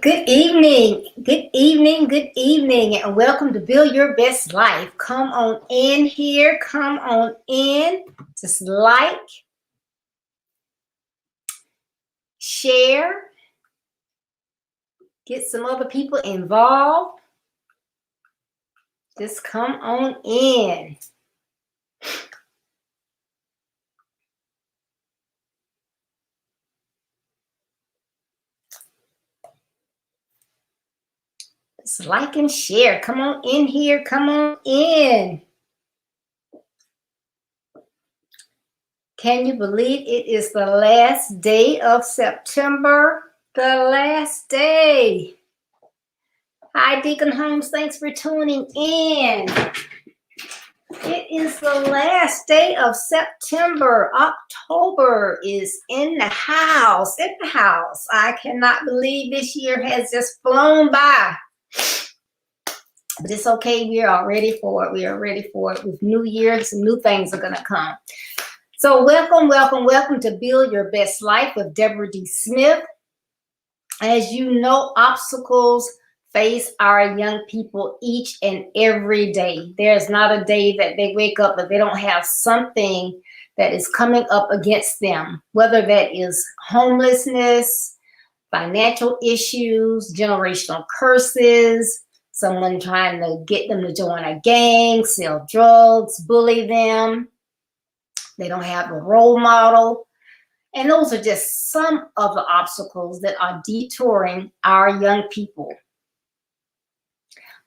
Good evening, and welcome to Build Your Best Life. Come on in here, come on in. Just like, share, get some other people involved. Just come on in. Just like and share. Come on in here, come on in. Can you believe it is the last day of September? The last day. Hi, Deacon Holmes. Thanks for tuning in. It is the last day of September. October is in the house. I cannot believe this year has just flown by. But it's okay. We are ready for it. We are ready for it. With New Year, some new things are going to come. So welcome to Build Your Best Life with Deborah D. Smith. As you know, obstacles face our young people each and every day. There's not a day that they wake up that they don't have something that is coming up against them, whether that is homelessness, financial issues, generational curses, someone trying to get them to join a gang, sell drugs, bully them. They don't have a role model. And those are just some of the obstacles that are detouring our young people.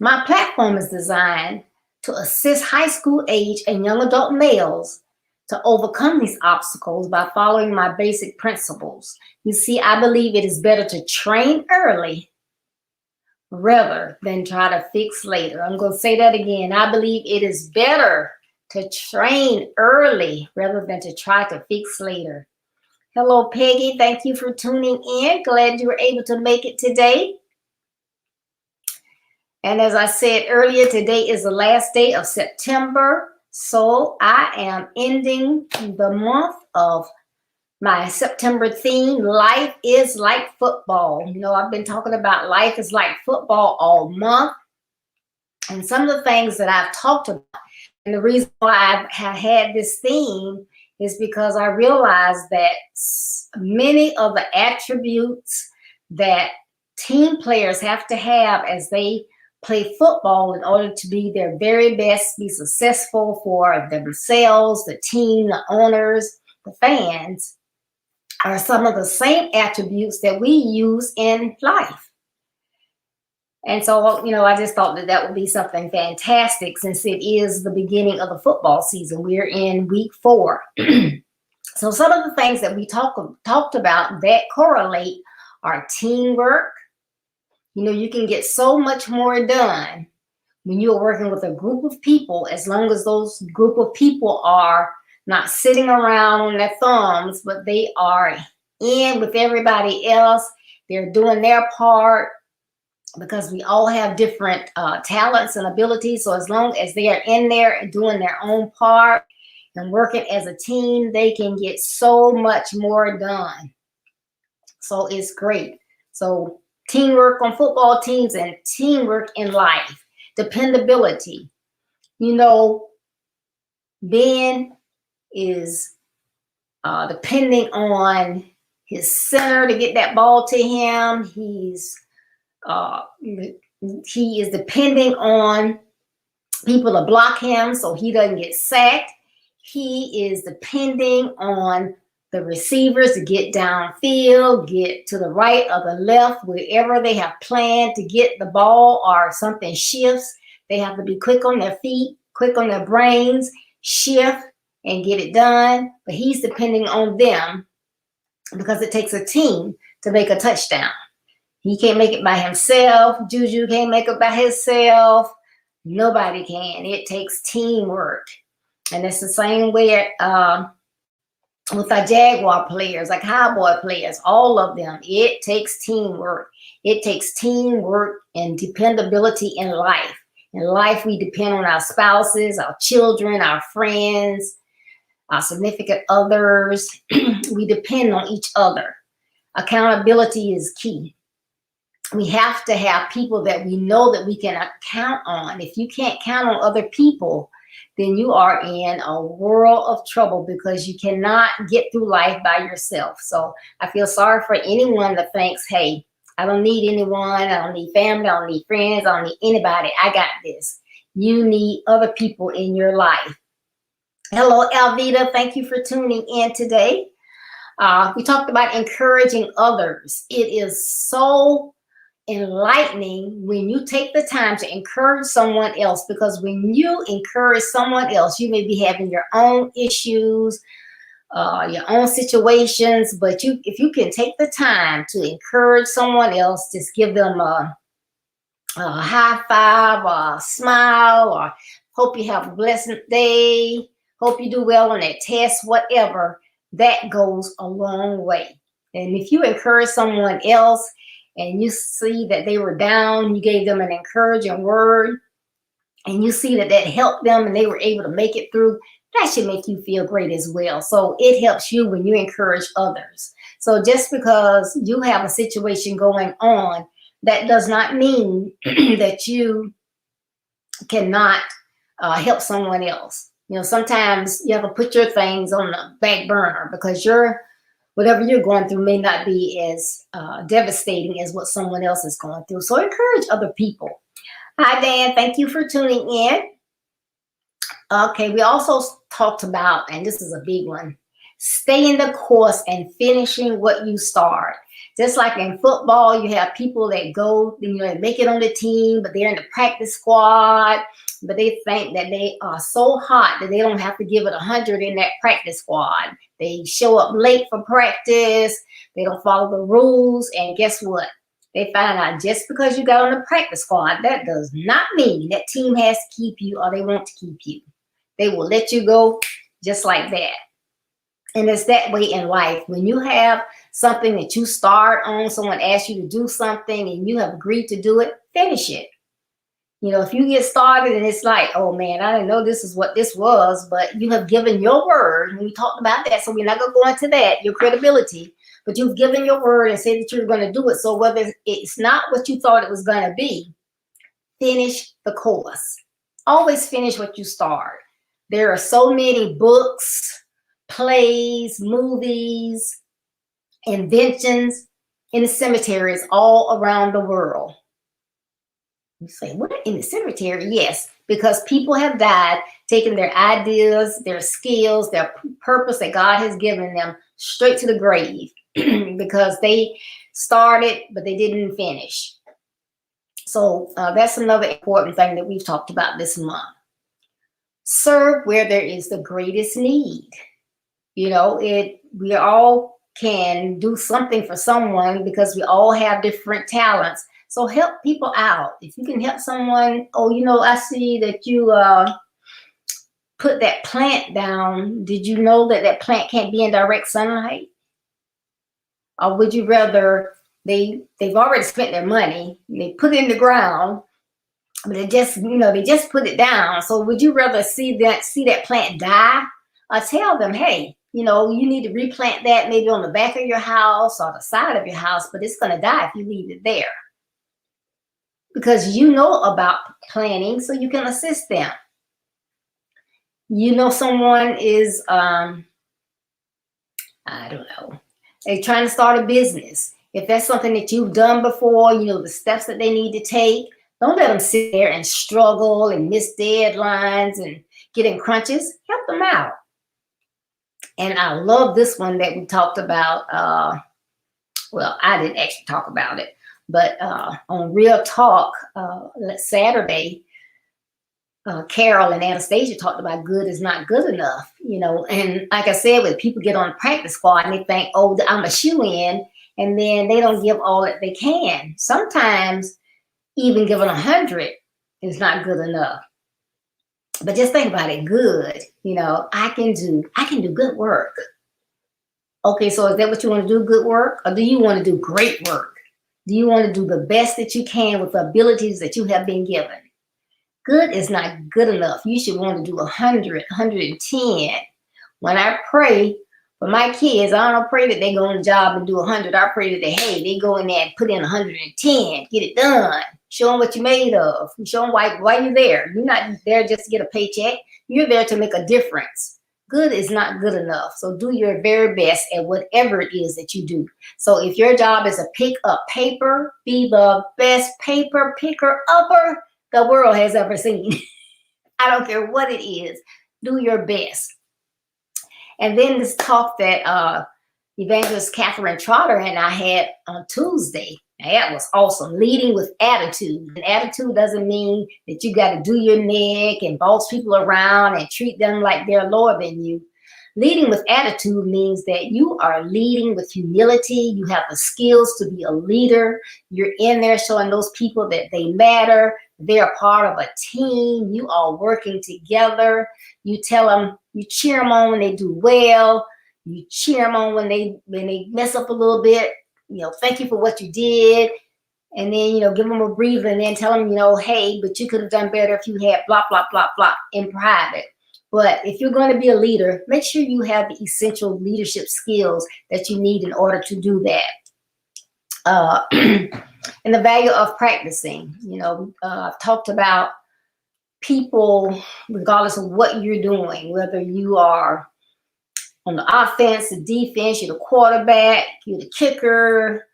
My platform is designed to assist high school age and young adult males to overcome these obstacles by following my basic principles. You see, I believe it is better to train early rather than try to fix later. I'm going to say that again. I believe it is better to train early rather than to try to fix later. Hello, Peggy. Thank you for tuning in. Glad you were able to make it today. And as I said earlier, today is the last day of September. So I am ending the month of my September theme, Life is Like Football. You know, I've been talking about life is like football all month. And some of the things that I've talked about, and the reason why I have had this theme is because I realized that many of the attributes that team players have to have as they play football in order to be their very best, be successful for themselves, the team, the owners, the fans, are some of the same attributes that we use in life. And so, you know, I just thought that that would be something fantastic since it is the beginning of the football season. We're in week 4. So some of the things that we talked about that correlate are teamwork. You know, you can get so much more done when you're working with a group of people, as long as those group of people are not sitting around on their thumbs, but they are in with everybody else. They're doing their part, because we all have different talents and abilities. So as long as they are in there and doing their own part and working as a team, they can get so much more done. So it's great. So teamwork on football teams and teamwork in life. Dependability. You know, Ben is depending on his center to get that ball to him. He is depending on people to block him so he doesn't get sacked. He is depending on the receivers to get downfield, get to the right or the left, wherever they have planned to get the ball, or something shifts. They have to be quick on their feet, quick on their brains, shift and get it done. But he's depending on them because it takes a team to make a touchdown. He can't make it by himself. Juju can't make it by himself. Nobody can. It takes teamwork. And it's the same way with our Jaguar players, like Cowboy players, all of them. It takes teamwork. It takes teamwork and dependability in life. In life, we depend on our spouses, our children, our friends, our significant others. We depend on each other. Accountability is key. we have to have people that we know that we can count on. If you can't count on other people, then you are in a world of trouble, because you cannot get through life by yourself. So I feel sorry for anyone that thinks, hey, I don't need anyone, I don't need family, I don't need friends, I don't need anybody, I got this. You need other people in your life. Hello, Alvita, thank you for tuning in today. We talked about encouraging others. It is so enlightening when you take the time to encourage someone else, because when you encourage someone else, you may be having your own issues, your own situations, but if you can take the time to encourage someone else, just give them a high five or a smile, or hope you have a blessed day, hope you do well on that test, whatever, that goes a long way. And if you encourage someone else and you see that they were down, you gave them an encouraging word, and you see that that helped them and they were able to make it through, that should make you feel great as well. So it helps you when you encourage others. So just because you have a situation going on, that does not mean that you cannot help someone else. You know, sometimes you have to put your things on the back burner, because whatever you're going through may not be as devastating as what someone else is going through. So encourage other people. Hi, Dan. Thank you for tuning in. Okay, we also talked about, and this is a big one, staying the course and finishing what you start. Just like in football, you have people that go, make it on the team, but they're in the practice squad, but they think that they are so hot that they don't have to give it 100 in that practice squad. They show up late for practice, they don't follow the rules, and guess what? They find out just because you got on the practice squad, that does not mean that team has to keep you or they want to keep you. They will let you go just like that. And it's that way in life. When you have something that you start on, someone asks you to do something and you have agreed to do it, finish it. If you get started and it's like, oh man, I didn't know this is what this was, but you have given your word. And we talked about that, so we're not going to go into that, your credibility, but you've given your word and said that you're going to do it. So whether it's not what you thought it was going to be, finish the course. Always finish what you start. There are so many books, plays, movies, inventions in the cemeteries all around the world. You say, what, in the cemetery? Yes, because people have died, taking their ideas, their skills, their purpose that God has given them straight to the grave because they started, but they didn't finish. So that's another important thing that we've talked about this month. Serve where there is the greatest need. We all can do something for someone because we all have different talents. So help people out. If you can help someone, I see that you put that plant down. Did you know that that plant can't be in direct sunlight? Or would you rather, they've already spent their money, they put it in the ground, but they just put it down. So would you rather see that plant die, or tell them, hey, you need to replant that maybe on the back of your house or the side of your house, but it's going to die if you leave it there. Because you know about planting, so you can assist them. Someone is, I don't know, they're trying to start a business. If that's something that you've done before, the steps that they need to take, don't let them sit there and struggle and miss deadlines and get in crunches. Help them out. And I love this one that we talked about. I didn't actually talk about it, but on Real Talk Saturday, Carol and Anastasia talked about good is not good enough, and like I said, when people get on the practice squad and they think, oh, I'm a shoe-in, and then they don't give all that they can. Sometimes even giving 100 is not good enough. But just think about it, good, I can do good work. Okay, so is that what you want to do, good work? Or do you want to do great work? Do you want to do the best that you can with the abilities that you have been given? Good is not good enough. You should want to do 100, 110. When I pray For my kids, I don't pray that they go on the job and do 100. I pray that they go in there and put in 110, get it done. Show them what you're made of. Show them why you're there. You're not there just to get a paycheck. You're there to make a difference. Good is not good enough. So do your very best at whatever it is that you do. So if your job is to pick up paper, be the best paper picker-upper the world has ever seen. I don't care what it is. Do your best. And then this talk that Evangelist Catherine Trotter and I had on Tuesday, that was awesome. Leading with attitude. And attitude doesn't mean that you got to do your neck and boss people around and treat them like they're lower than you. Leading with attitude means that you are leading with humility. You have the skills to be a leader. You're in there showing those people that they matter. They're part of a team. You are working together. You tell them, you cheer them on when they do well. You cheer them on when they mess up a little bit. Thank you for what you did. And then, give them a breather and then tell them, hey, but you could have done better if you had blah, blah, blah, blah in private. But if you're going to be a leader, make sure you have the essential leadership skills that you need in order to do that. And the value of practicing. I've talked about people, regardless of what you're doing, whether you are on the offense, the defense, you're the quarterback, you're the kicker,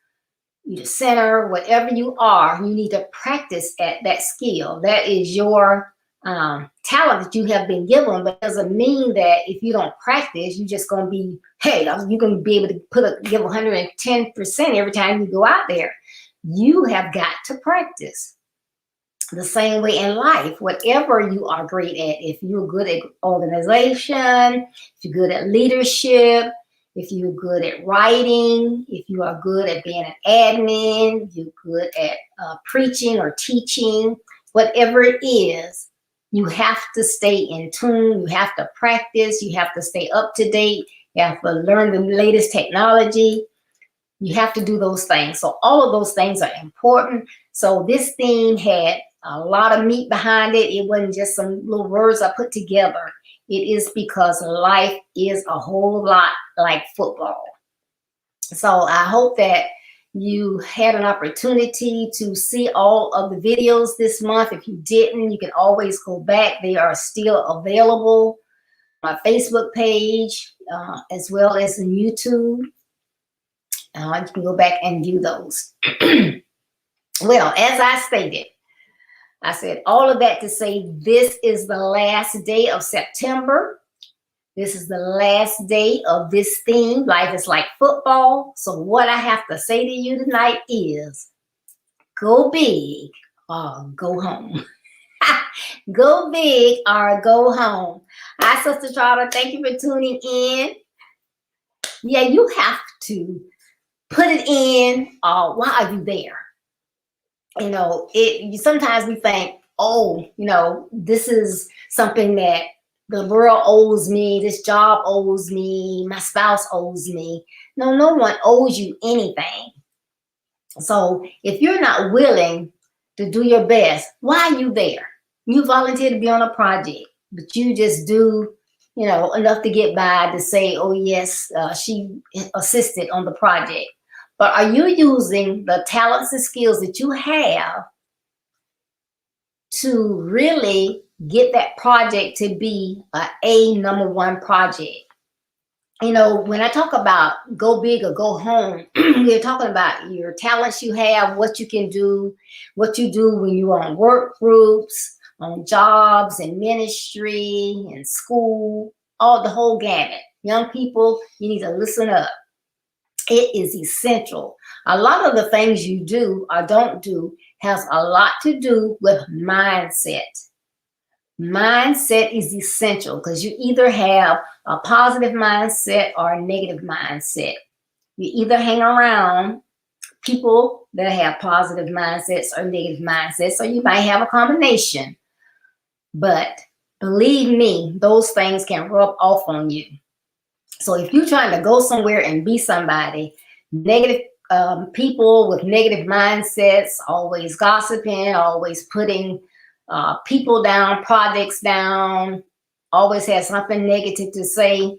you're the center, whatever you are, you need to practice at that skill. That is your talent that you have been given, but it doesn't mean that if you don't practice, you're just going to be, hey, you're going to be able to give 110% every time you go out there. You have got to practice. The same way in life, whatever you are great at, if you're good at organization, if you're good at leadership, if you're good at writing, if you are good at being an admin, if you're good at preaching or teaching, whatever it is, you have to stay in tune. You have to practice. You have to stay up to date. You have to learn the latest technology. You have to do those things. So all of those things are important. So this theme had a lot of meat behind it. It wasn't just some little words I put together. It is because life is a whole lot like football. So I hope that you had an opportunity to see all of the videos this month. If you didn't, you can always go back. They are still available on my Facebook page as well as on YouTube. You can go back and view those. Well, as I stated, I said all of that to say this is the last day of September. This is the last day of this theme. Life is like football. So what I have to say to you tonight is go big or go home. Go big or go home. Hi, Sister Trotter. Thank you for tuning in. Yeah, you have to put it in why are you there? Sometimes we think, this is something that the world owes me, this job owes me, my spouse owes me. No one owes you anything. So if you're not willing to do your best, why are you there? You volunteer to be on a project, but you just do, enough to get by to say, oh yes, she assisted on the project. But are you using the talents and skills that you have to really get that project to be a number one project? When I talk about go big or go home, we're talking about your talents you have, what you can do, what you do when you're on work groups, on jobs and ministry and school, the whole gamut. Young people, you need to listen up. It is essential. A lot of the things you do or don't do has a lot to do with mindset. Mindset is essential because you either have a positive mindset or a negative mindset. You either hang around people that have positive mindsets or negative mindsets, or you might have a combination. But believe me, those things can rub off on you. So if you're trying to go somewhere and be somebody, negative people with negative mindsets, always gossiping, always putting people down, projects down, always have something negative to say,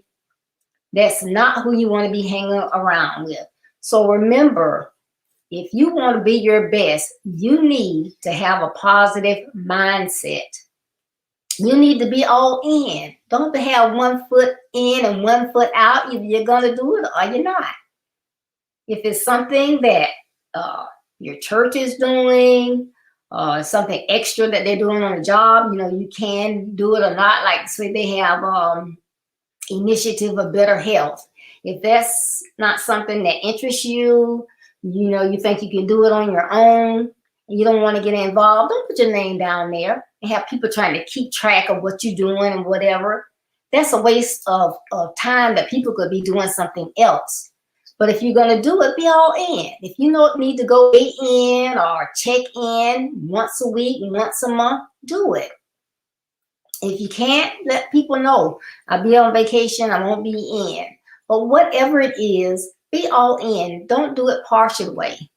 That's not who you want to be hanging around with. So remember, if you want to be your best, you need to have a positive mindset. You need to be all in. Don't have 1 foot in and 1 foot out. Either you're going to do it or you're not. If it's something that your church is doing, something extra that they're doing on a job, you know, you can do it or not. Like, say they have initiative of better health. If that's not something that interests you, you know, you think you can do it on your own, and you don't want to get involved, don't put your name down there and have people trying to keep track of what you're doing and whatever. That's a waste of time that people could be doing something else. But if you're going to do it, be all in. If you don't need to go weigh in or check in once a week, once a month, do it. If you can't, let people know. I'll be on vacation, I won't be in. But whatever it is, be all in. Don't do it partial way.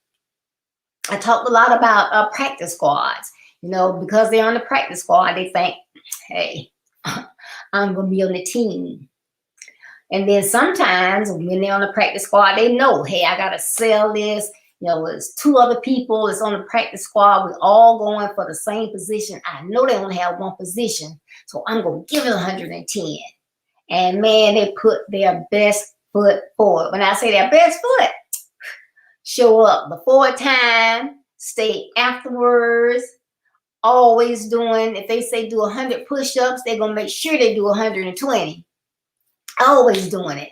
I talked a lot about practice squads. You know, because they're on the practice squad, they think, hey, I'm going to be on the team. And then sometimes when they're on the practice squad, they know, hey, I got to sell this. You know, there's 2 other people that's on the practice squad. We're all going for the same position. I know they only have 1 position, so I'm going to give it 110. And man, they put their best foot forward. When I say their best foot, show up before time, stay afterwards, always doing, if they say do 100 push-ups, they're going to make sure they do 120. Always doing it.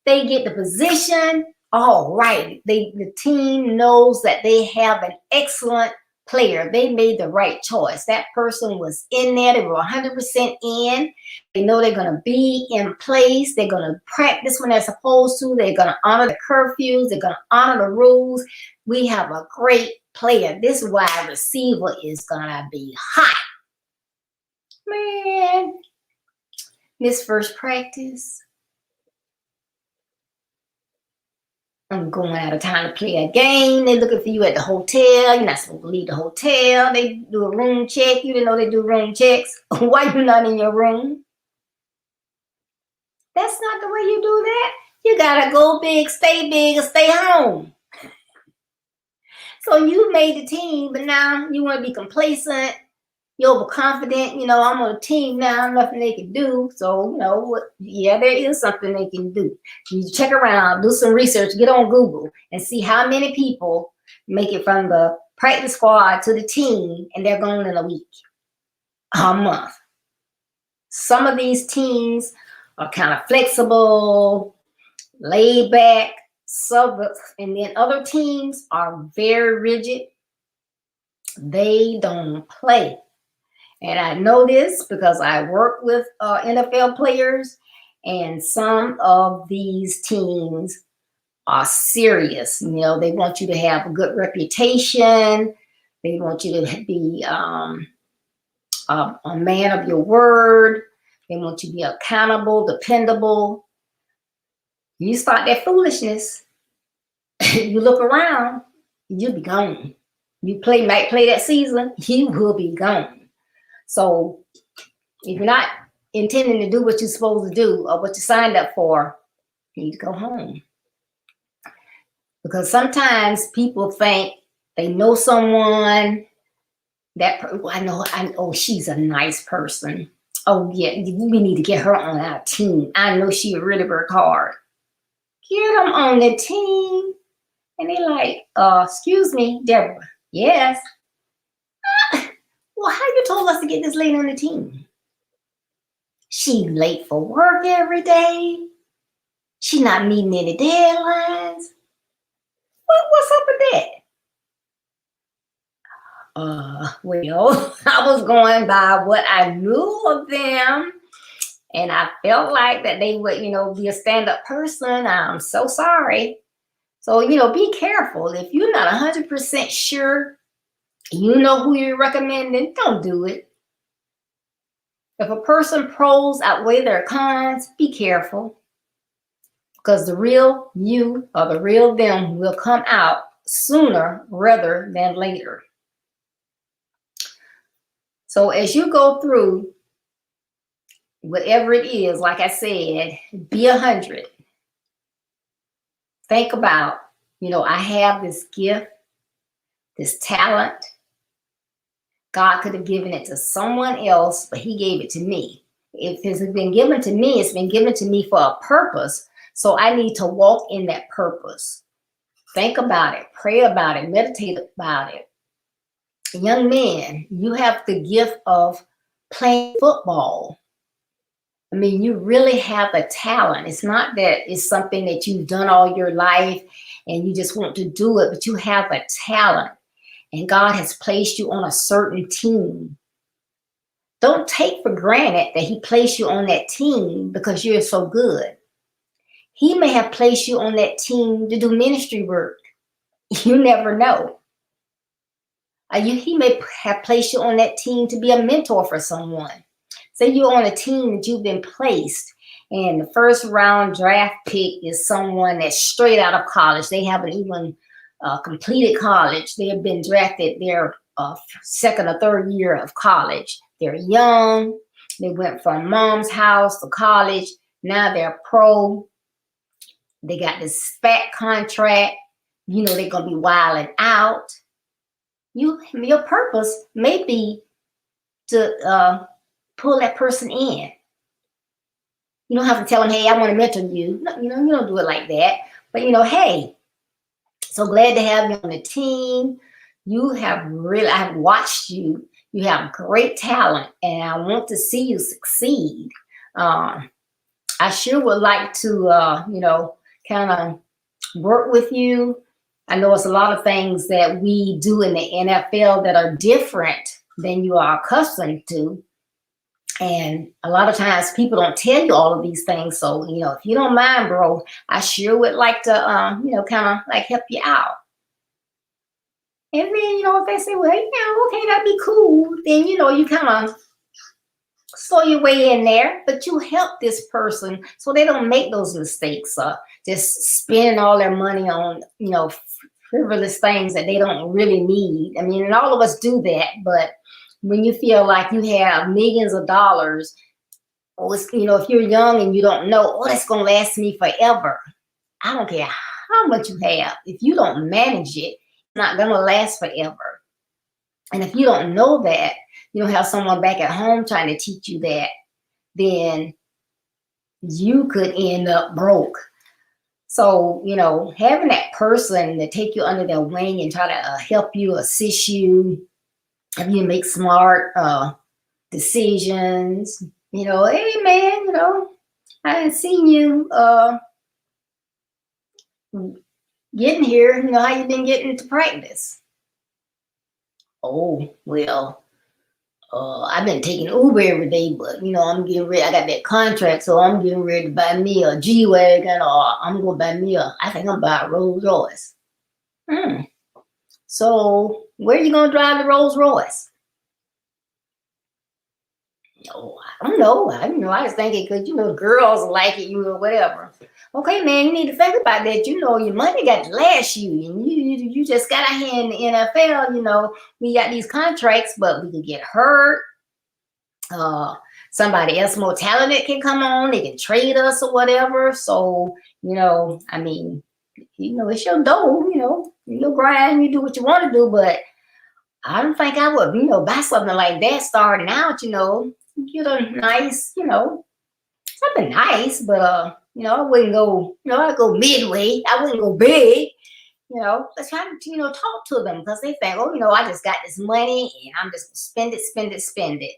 They get the position. All right. The team knows that they have an excellent player. They made the right choice. That person was in there. They were 100% in. They know they're going to be in place. They're going to practice when they're supposed to. They're going to honor the curfews. They're going to honor the rules. We have a great player. This wide receiver is going to be hot. Man, miss first practice. I'm going out of town to play a game. They're looking for you at the hotel. You're not supposed to leave the hotel. They do a room check. You didn't know they do room checks. Why you not in your room? That's not the way you do that. You gotta go big, or stay home. So you made the team, but now you want to be complacent. You're overconfident. You know, I'm on a team now. Nothing they can do. So, you know, yeah, there is something they can do. You check around, do some research, get on Google and see how many people make it from the practice squad to the team and they're gone in a week, a month. Some of these teams are kind of flexible, laid back, and then other teams are very rigid. They don't play. And I know this because I work with NFL players, and some of these teams are serious. You know, they want you to have a good reputation. They want you to be a man of your word. They want you to be accountable, dependable. You start that foolishness, you look around, you'll be gone. You might play that season, you will be gone. So if you're not intending to do what you're supposed to do or what you signed up for, you need to go home. Because sometimes people think they know someone that I know she's a nice person. Oh yeah, we need to get her on our team. I know she really work hard. Get them on the team. And they're like, excuse me, Deborah. Yes. Well, how you told us to get this lady on the team? She late for work every day. She not meeting any deadlines. What's up with that? Well, I was going by what I knew of them, and I felt like that they would, you know, be a stand-up person. I'm so sorry. So, you know, be careful. If you're not 100% sure you know who you're recommending, don't do it. If a person pros outweigh their cons, be careful. Because the real you or the real them will come out sooner rather than later. So as you go through whatever it is, like I said, be 100. Think about, I have this gift, this talent. God could have given it to someone else, but he gave it to me. If it's been given to me, it's been given to me for a purpose. So I need to walk in that purpose. Think about it, pray about it, meditate about it. Young man, you have the gift of playing football. I mean, you really have a talent. It's not that it's something that you've done all your life and you just want to do it, but you have a talent and God has placed you on a certain team. Don't take for granted that he placed you on that team because you're so good. He may have placed you on that team to do ministry work. You never know. He may have placed you on that team to be a mentor for someone. Say you're on a team that you've been placed and the first round draft pick is someone that's straight out of college. They haven't even completed college. They have been drafted their second or third year of college. They're young. They went from mom's house to college. Now they're pro. They got this fat contract. They're going to be wilding out. Your purpose may be to pull that person in. You don't have to tell them, hey, I want to mentor you. No, you don't do it like that. But, hey, so glad to have you on the team. I've watched you. You have great talent, and I want to see you succeed. I sure would like to, kind of work with you. I know it's a lot of things that we do in the NFL that are different than you are accustomed to. And a lot of times people don't tell you all of these things. So, if you don't mind, bro, I sure would like to, kind of like help you out. And then, if they say, well, okay, that'd be cool. Then, you kind of slow your way in there, but you help this person so they don't make those mistakes. Just spending all their money on, frivolous things that they don't really need. I mean, and all of us do that, but when you feel like you have millions of dollars, or if you're young and you don't know, that's going to last me forever. I don't care how much you have. If you don't manage it, it's not going to last forever. And if you don't know that, you don't have someone back at home trying to teach you that, then you could end up broke. So, having that person to take you under their wing and try to help you, assist you, help you make smart decisions. Hey, man, I haven't seen you getting here. How you been getting to practice? Oh, well, I've been taking Uber every day, but I'm getting ready. I got that contract, so I'm getting ready to buy me a G-Wagon, or I'm gonna buy me I think I'm buying a Rolls Royce. So where are you gonna drive the Rolls Royce? Oh, I don't know. I was thinking because girls like it, whatever. Okay, man, you need to think about that. Your money got to last you, and you just got out here in the NFL. We got these contracts, but we can get hurt. Somebody else more talented can come on. They can trade us or whatever. So I mean, it's your dough. You grind, you do what you want to do, but I don't think I would, buy something like that starting out. Get a nice, something nice, but I wouldn't go, I'd go midway. I wouldn't go big, let's try to, talk to them because they think, oh, I just got this money and I'm just gonna spend it.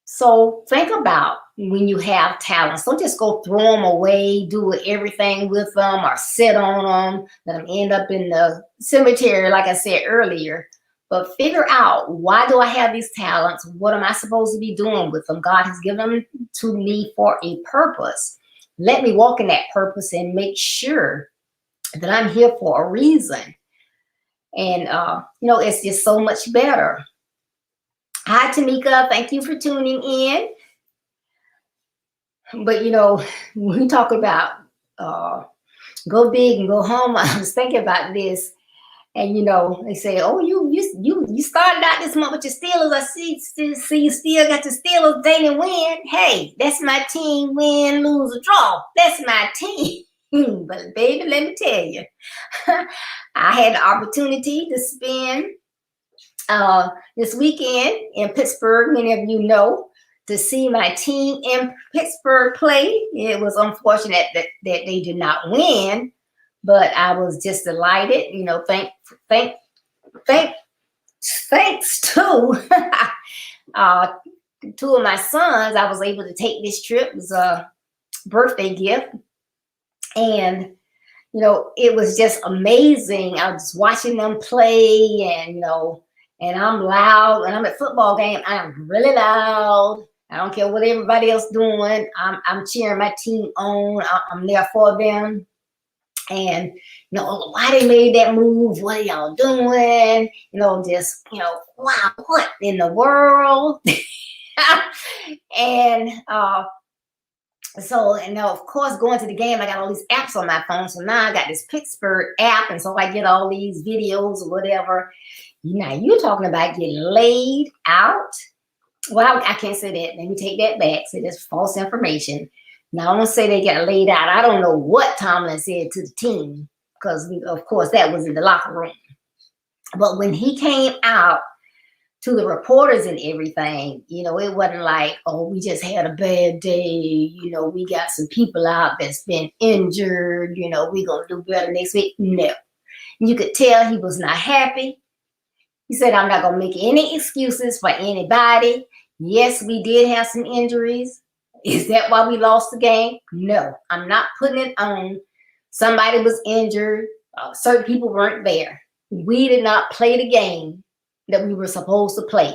So think about when you have talents. Don't just go throw them away, do everything with them or sit on them, let them end up in the cemetery, like I said earlier. But figure out, why do I have these talents? What am I supposed to be doing with them? God has given them to me for a purpose. Let me walk in that purpose and make sure that I'm here for a reason. And, it's just so much better. Hi, Tamika. Thank you for tuning in. But, when we talk about go big and go home, I was thinking about this. And you know, they say, "Oh, you started out this month with your Steelers. I see you still got your Steelers. They didn't win. Hey, that's my team. Win, lose, or draw. That's my team." But baby, let me tell you, I had the opportunity to spend this weekend in Pittsburgh. Many of you know, to see my team in Pittsburgh play. It was unfortunate that they did not win, but I was just delighted. You know, thanks to two of my sons, I was able to take this trip. It was a birthday gift, and you know, it was just amazing. I was watching them play, and you know, and I'm loud. And I'm at football game. I'm really loud. I don't care what everybody else doing. I'm cheering my team on. I'm there for them. And you know, why they made that move? What are y'all doing? You know, just wow, what in the world? And so, and now, of course, going to the game, I got all these apps on my phone. So now I got this Pittsburgh app, and so I get all these videos or whatever. Now you're talking about getting laid out. Well, I can't say that. Let me take that back. So that's false information. Now, I don't say they got laid out. I don't know what Tomlin said to the team, because, of course, that was in the locker room. But when he came out to the reporters and everything, you know, it wasn't like, oh, we just had a bad day. You know, we got some people out that's been injured. You know, we're going to do better next week. No. You could tell he was not happy. He said, I'm not going to make any excuses for anybody. Yes, we did have some injuries. Is that why we lost the game? No, I'm not putting it on. Somebody was injured. Certain people weren't there. We did not play the game that we were supposed to play.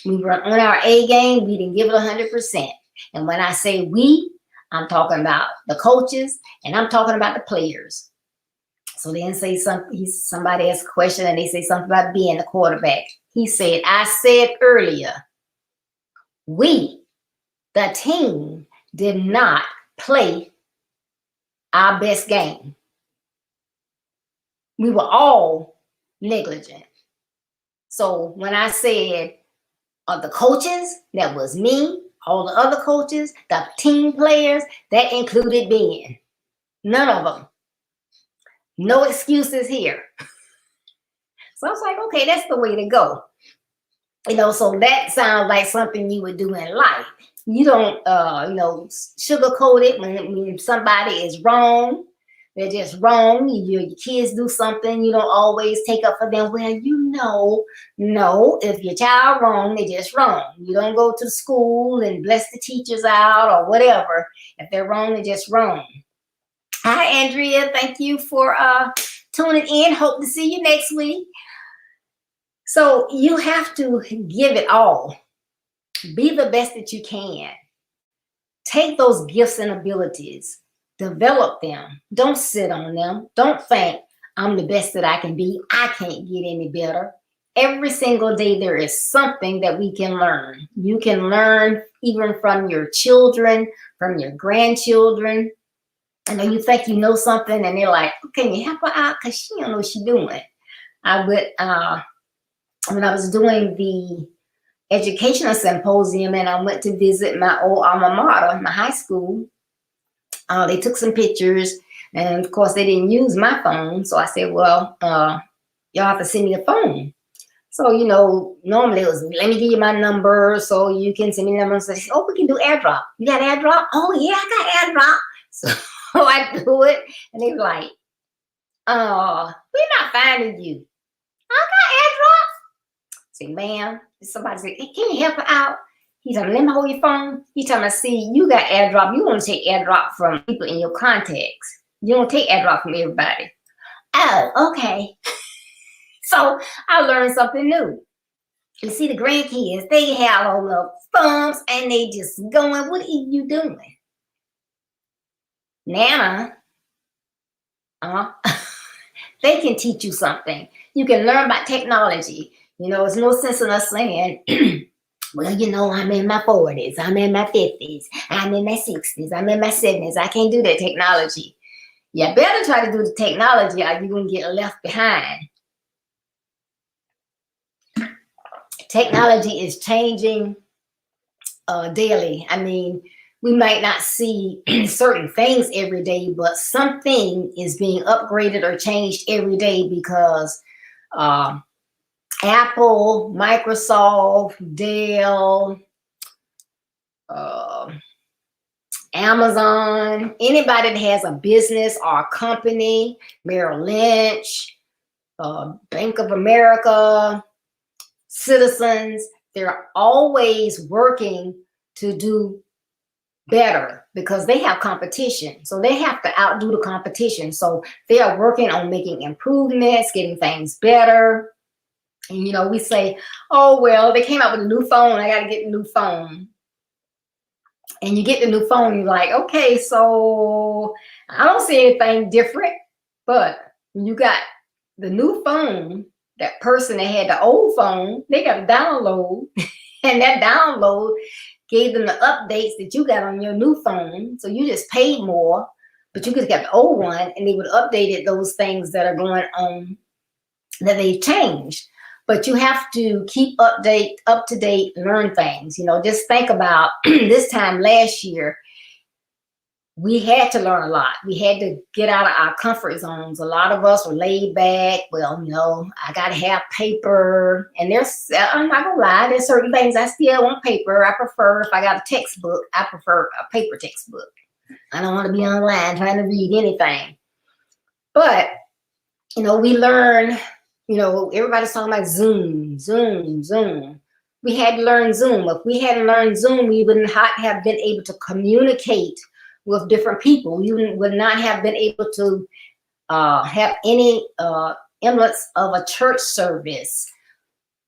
We were on our A game. We didn't give it 100%. And when I say we, I'm talking about the coaches, and I'm talking about the players. So then say somebody asked a question, and they say something about being the quarterback. He said, I said earlier, we, the team, did not play our best game. We were all negligent. So when I said the coaches, that was me, all the other coaches, the team players, that included Ben. None of them. No excuses here. So I was like, okay, that's the way to go. You know, so that sounds like something you would do in life. You don't, you know, sugarcoat it when somebody is wrong. They're just wrong. Your kids do something, you don't always take up for them. Well, you know, no, if your child wrong, they're just wrong. You don't go to the school and bless the teachers out or whatever. If they're wrong, they're just wrong. Hi, Andrea. Thank you for tuning in. Hope to see you next week. So you have to give it all. Be the best that you can. Take those gifts and abilities. Develop them. Don't sit on them. Don't think, I'm the best that I can be. I can't get any better. Every single day there is something that we can learn. You can learn even from your children, from your grandchildren. I know you think you know something, and they're like, oh, can you help her out? Because she don't know what she's doing. I would, when I was doing the educational symposium, and I went to visit my old alma mater, my high school, they took some pictures, and of course they didn't use my phone. So I said, well, y'all have to send me a phone. So, you know, normally it was, let me give you my number so you can send me a number. So they said, oh, we can do AirDrop. You got AirDrop? Oh, yeah, I got AirDrop. So I do it, and they were like, we're not finding you. I got AirDrop. I said, ma'am, somebody said, hey, can you help her out? He said, let me hold your phone. He told me, see, you got AirDrop. You want to take AirDrop from people in your contacts. You don't take AirDrop from everybody. Oh, okay. So I learned something new. You see, the grandkids, they have all the phones, and they just going, what are you doing? Nana, they can teach you something. You can learn about technology. You know, it's no sense in us saying, well, you know, I'm in my 40s, I'm in my 50s, I'm in my 60s, I'm in my 70s. I can't do that technology. You better try to do the technology or you're going to get left behind. technology is changing daily. I mean, we might not see certain things every day, but something is being upgraded or changed every day because Apple, Microsoft, Dell, uh, Amazon, anybody that has a business or a company, Merrill Lynch, Bank of America, Citizens, they're always working to do better because they have competition. So they have to outdo the competition. So they are working on making improvements, getting things better. And, you know, we say, oh, well, they came out with a new phone. I got to get a new phone. And you get the new phone, you're like, okay, so I don't see anything different. But when you got the new phone, that person that had the old phone, they got to download. And that download gave them the updates that you got on your new phone. So you just paid more, but you could have got the old one and they would have updated those things that are going on that they've changed. But you have to keep up to date, learn things. You know, just think about this time last year, we had to learn a lot. We had to get out of our comfort zones. A lot of us were laid back. Well, you know, I got to have paper. And I'm not going to lie, there's certain things I still want paper. I prefer, if I got a textbook, I prefer a paper textbook. I don't want to be online trying to read anything. But, you know, we learn. You know, everybody's talking about Zoom. We had to learn Zoom. If we hadn't learned Zoom, we would not have been able to communicate with different people. We would not have been able to have any semblance of a church service.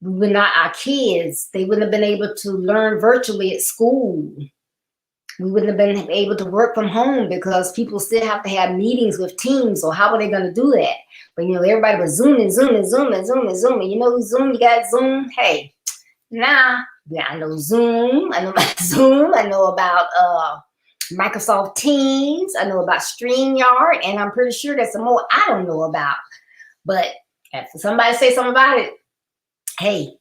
We would not, our kids, they wouldn't have been able to learn virtually at school. We wouldn't have been able to work from home because people still have to have meetings with teams. So how are they going to do that? But, you know, everybody was zooming. You know, Zoom, you got Zoom. Hey, yeah, I know Zoom. I know about Zoom. I know about Microsoft Teams. I know about StreamYard. And I'm pretty sure there's some more I don't know about. But if somebody say something about it, hey,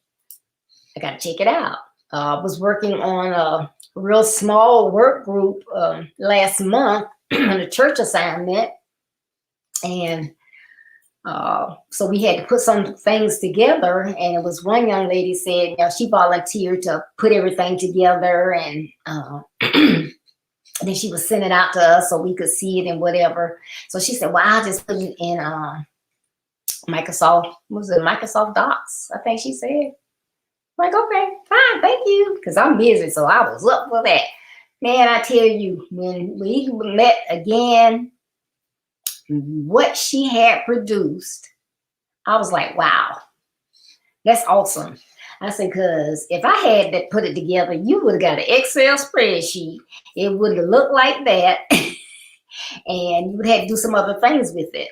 I got to check it out. I was working on a real small work group last month on a church assignment. And so we had to put some things together. And it was one young lady said, you know, she volunteered to put everything together. And then she would send it out to us so we could see it and whatever. So she said, well, I'll just put it in Microsoft, what was it, Microsoft Docs, I think she said. Like, okay, fine, thank you, because I'm busy, so I was up for that. Man, I tell you, when we met again, what she had produced, I was like, wow, that's awesome. I said, because if I had to put it together, you would have got an Excel spreadsheet. It would have looked like that, and you would have to do some other things with it.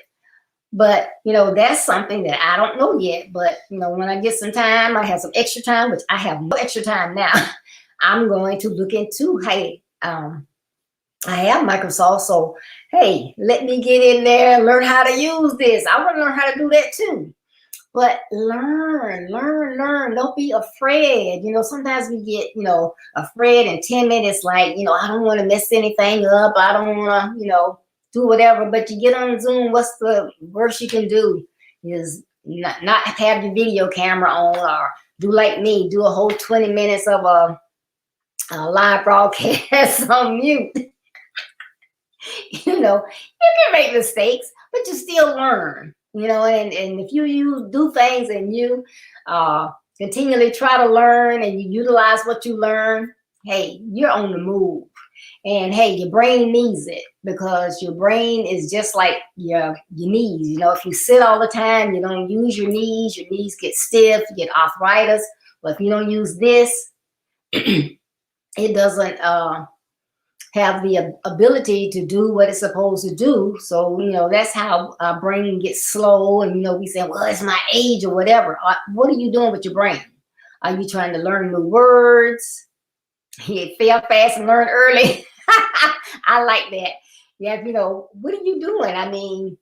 But, you know, that's something that I don't know yet. But, you know, when I get some time, I have some extra time, which I have no extra time now. I'm going to look into, hey, I have Microsoft. So, hey, let me get in there and learn how to use this. I want to learn how to do that too. But learn. Don't be afraid. You know, sometimes we get, you know, afraid and timid. It's like, you know, I don't want to mess anything up. I don't want to, you know, do whatever. But you get on Zoom, what's the worst you can do is not have your video camera on, or do like me, do a whole 20 minutes of a live broadcast on mute. You know, you can make mistakes, but you still learn. You know, and if you do things and you continually try to learn and you utilize what you learn, hey, you're on the move. And hey, your brain needs it, because your brain is just like your knees. You know, if you sit all the time, you don't use your knees get stiff, you get arthritis. But if you don't use this, it doesn't have the ability to do what it's supposed to do. So, you know, that's how our brain gets slow. And, you know, we say, well, it's my age or whatever. What are you doing with your brain? Are you trying to learn new words? You fail fast and learn early. I like that. Yeah, you know, what are you doing? I mean,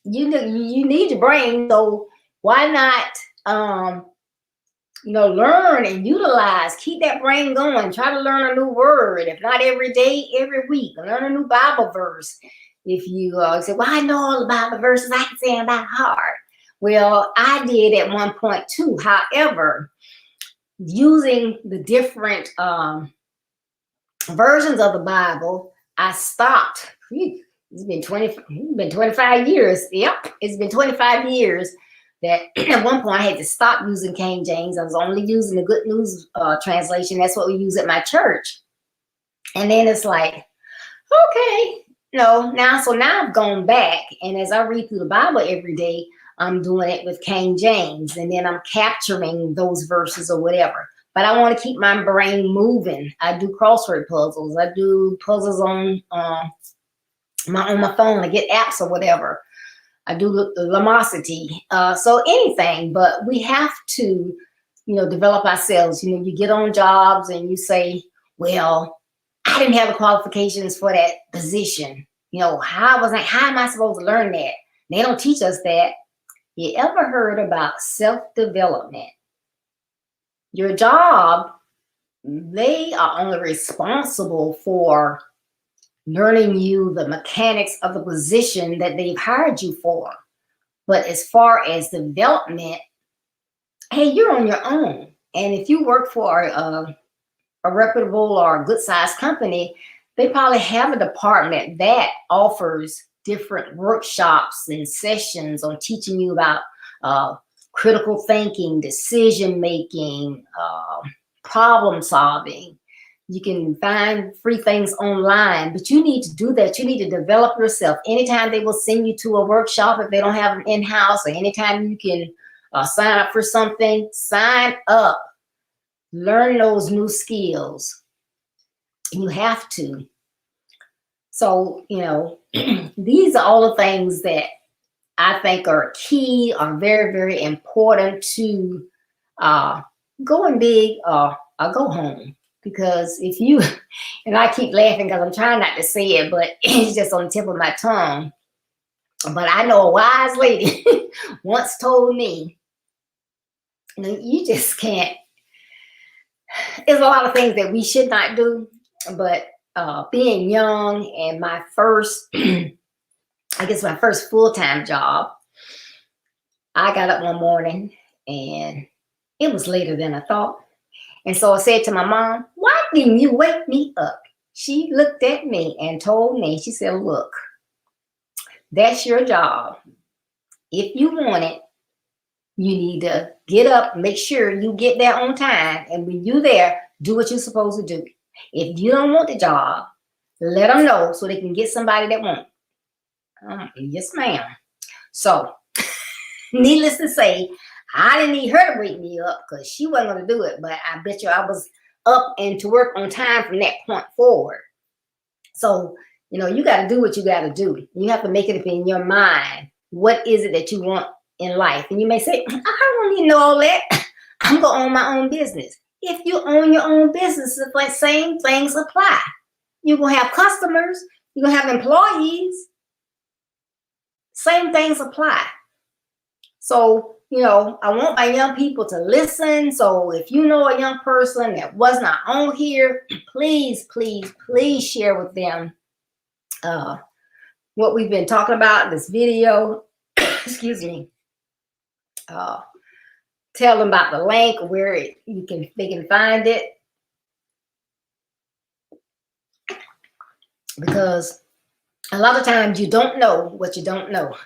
you need your brain. So why not learn and utilize, keep that brain going, try to learn a new word, if not every day, every week, learn a new Bible verse. If you say, well, I know all the Bible verses, I can say them by heart. Well, I did at one point too. However, using the different versions of the Bible, I stopped. It's been 25 years. Yep, it's been 25 years that at one point I had to stop using King James. I was only using the Good News translation. That's what we use at my church. And then it's like, okay, now I've gone back, and as I read through the Bible every day, I'm doing it with King James, and then I'm capturing those verses or whatever. But I want to keep my brain moving. I do crossword puzzles. I do puzzles on my phone. I get apps or whatever. I do Lumosity. So anything, but we have to, develop ourselves. You get on jobs and you say, well, I didn't have the qualifications for that position. How am I supposed to learn that? They don't teach us that. You ever heard about self-development? Your job, they are only responsible for learning you the mechanics of the position that they've hired you for. But as far as development, hey, you're on your own. And if you work for a reputable or a good-sized company, they probably have a department that offers different workshops and sessions on teaching you about critical thinking, decision-making, problem solving. You can find free things online, but you need to do that. You need to develop yourself. Anytime they will send you to a workshop, if they don't have an in-house, or anytime you can sign up for something, sign up. Learn those new skills. You have to. So, these are all the things that I think are key, are very, very important to going big or go home. Because if you, and I keep laughing because I'm trying not to say it, but it's just on the tip of my tongue. But I know a wise lady once told me, you just can't. There's a lot of things that we should not do, but being young and my first, my first full-time job, I got up one morning and it was later than I thought. And so I said to my mom, why didn't you wake me up? She looked at me and told me, she said, look, that's your job. If you want it, you need to get up, make sure you get there on time. And when you're there, do what you're supposed to do. If you don't want the job, let them know so they can get somebody that wants it. Yes, ma'am. So, needless to say, I didn't need her to wake me up because she wasn't going to do it. But I bet you I was up and to work on time from that point forward. So, you got to do what you got to do. You have to make it up in your mind. What is it that you want in life? And you may say, I don't need to know all that. I'm going to own my own business. If you own your own business, the same things apply. You're going to have customers. You're going to have employees. Same things apply. So, I want my young people to listen. So if you know a young person that was not on here, please, please, please share with them what we've been talking about in this video. Excuse me. Tell them about the link where they can find it. Because a lot of times you don't know what you don't know.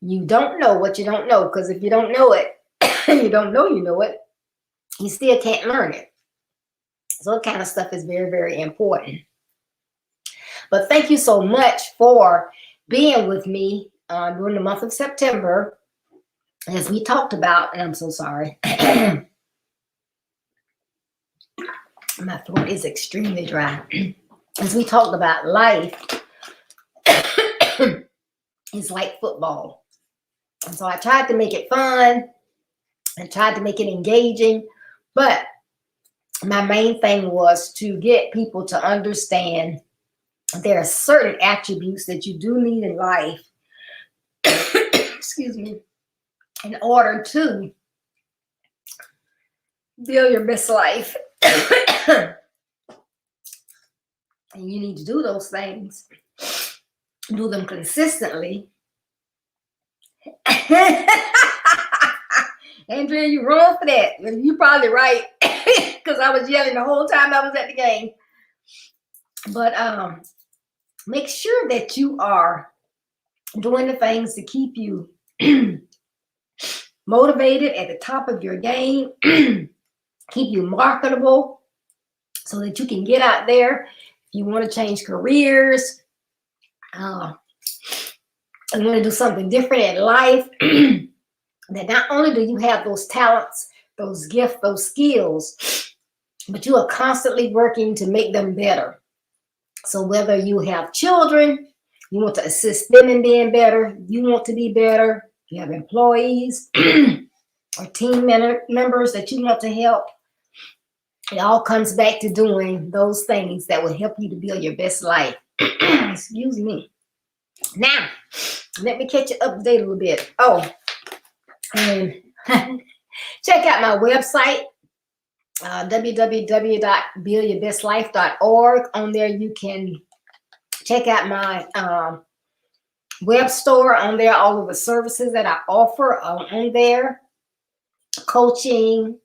You don't know what you don't know, because if you don't know it, you don't know you know it, you still can't learn it. So that kind of stuff is very, very important. But thank you so much for being with me during the month of September, as we talked about, and I'm so sorry. My throat is extremely dry. As we talked about life, it's like football. And so I tried to make it fun and tried to make it engaging. But my main thing was to get people to understand there are certain attributes that you do need in life, excuse me, in order to build your best life. And you need to do those things. Do them consistently. Andrea, you're wrong for that. You're probably right. Because I was yelling the whole time I was at the game. But make sure that you are doing the things to keep you motivated at the top of your game, keep you marketable so that you can get out there. If you want to change careers, you want to do something different in life, that not only do you have those talents, those gifts, those skills, but you are constantly working to make them better. So whether you have children, you want to assist them in being better, you want to be better, you have employees or team members that you want to help, it all comes back to doing those things that will help you to build your best life. Excuse me. Now, let me catch you up to date a little bit. Oh, and check out my website, www.buildyourbestlife.org. On there, you can check out my web store. On there, all of the services that I offer on there. Coaching,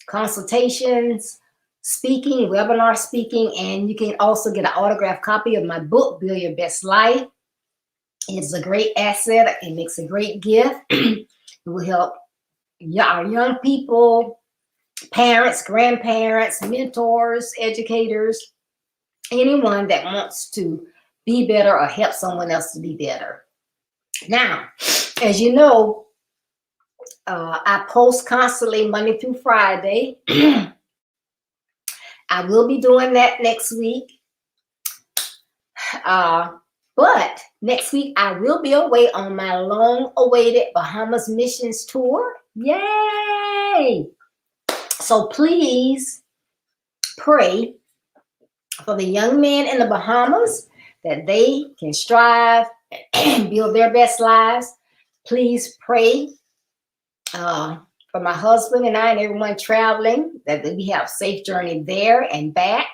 consultations, speaking, webinar speaking, and you can also get an autographed copy of my book, Build Your Best Life. It's a great asset. It makes a great gift. It will help our young people, parents, grandparents, mentors, educators, anyone that wants to be better or help someone else to be better. Now, as you know, I post constantly Monday through Friday. I will be doing that next week. But next week, I will be away on my long-awaited Bahamas missions tour. Yay! So please pray for the young men in the Bahamas that they can strive and build their best lives. Please pray for my husband and I and everyone traveling, that we have a safe journey there and back.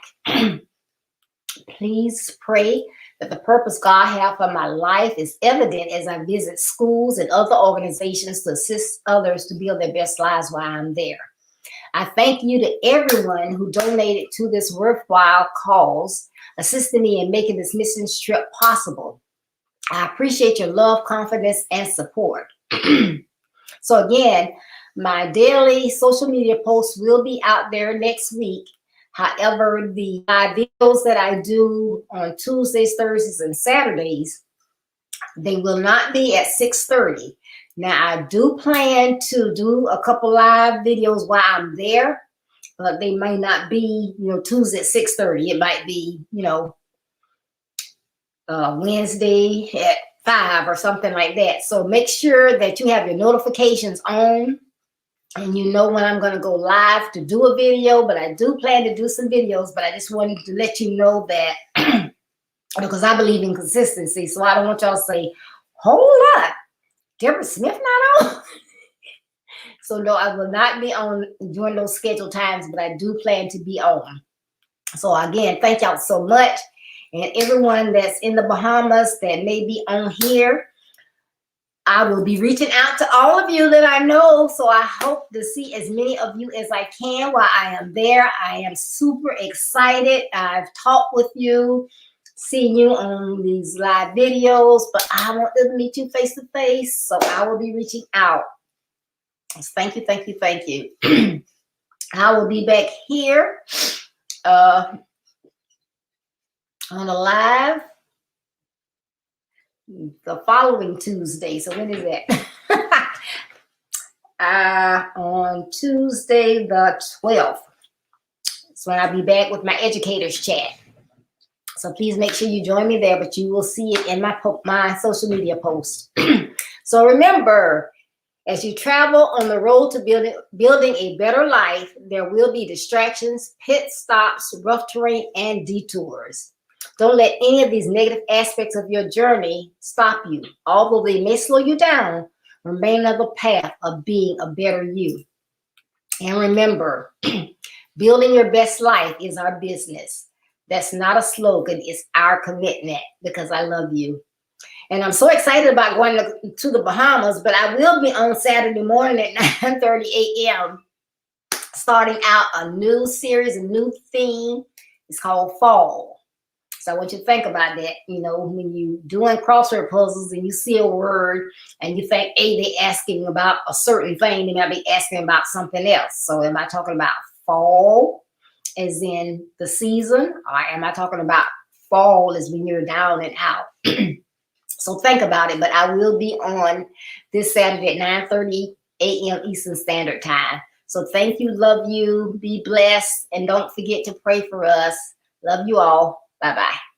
Please pray that the purpose God has for my life is evident as I visit schools and other organizations to assist others to build their best lives while I'm there. I thank you to everyone who donated to this worthwhile cause, assisting me in making this mission trip possible. I appreciate your love, confidence, and support. So again, my daily social media posts will be out there next week. However, the videos that I do on Tuesdays, Thursdays, and Saturdays, they will not be at 6:30. Now, I do plan to do a couple live videos while I'm there, but they may not be, Tuesday at 6:30. It might be, Wednesday at 5 or something like that. So make sure that you have your notifications on and you know when I'm going to go live to do a video. But I do plan to do some videos, but I just wanted to let you know that because I believe in consistency. So I don't want y'all to say, hold up, Deborah Smith not on? So no, I will not be on during those scheduled times, but I do plan to be on. So again, thank y'all so much. And everyone that's in the Bahamas that may be on here, I will be reaching out to all of you that I know. So I hope to see as many of you as I can while I am there. I am super excited. I've talked with you, seen you on these live videos, but I want to meet you face to face. So I will be reaching out. Thank you, thank you, thank you. I will be back here on a live the following Tuesday. So when is that? On Tuesday the 12th. That's when I'll be back with my educators chat. So please make sure you join me there, but you will see it in my social media post. So remember, as you travel on the road to building a better life, there will be distractions, pit stops, rough terrain, and detours. Don't let any of these negative aspects of your journey stop you. Although they may slow you down, remain on the path of being a better you. And remember, building your best life is our business. That's not a slogan, it's our commitment, because I love you. And I'm so excited about going to the Bahamas, but I will be on Saturday morning at 9:30 a.m. starting out a new series, a new theme. It's called Fall. So I want you to think about that. You know, when you doing crossword puzzles and you see a word and you think, hey, they asking about a certain thing, they might be asking about something else. So am I talking about fall as in the season, or am I talking about fall as when you're down and out? So think about it. But I will be on this Saturday at 9:30 a.m. Eastern Standard Time. So thank you, love you, be blessed, and don't forget to pray for us. Love you all. Bye-bye.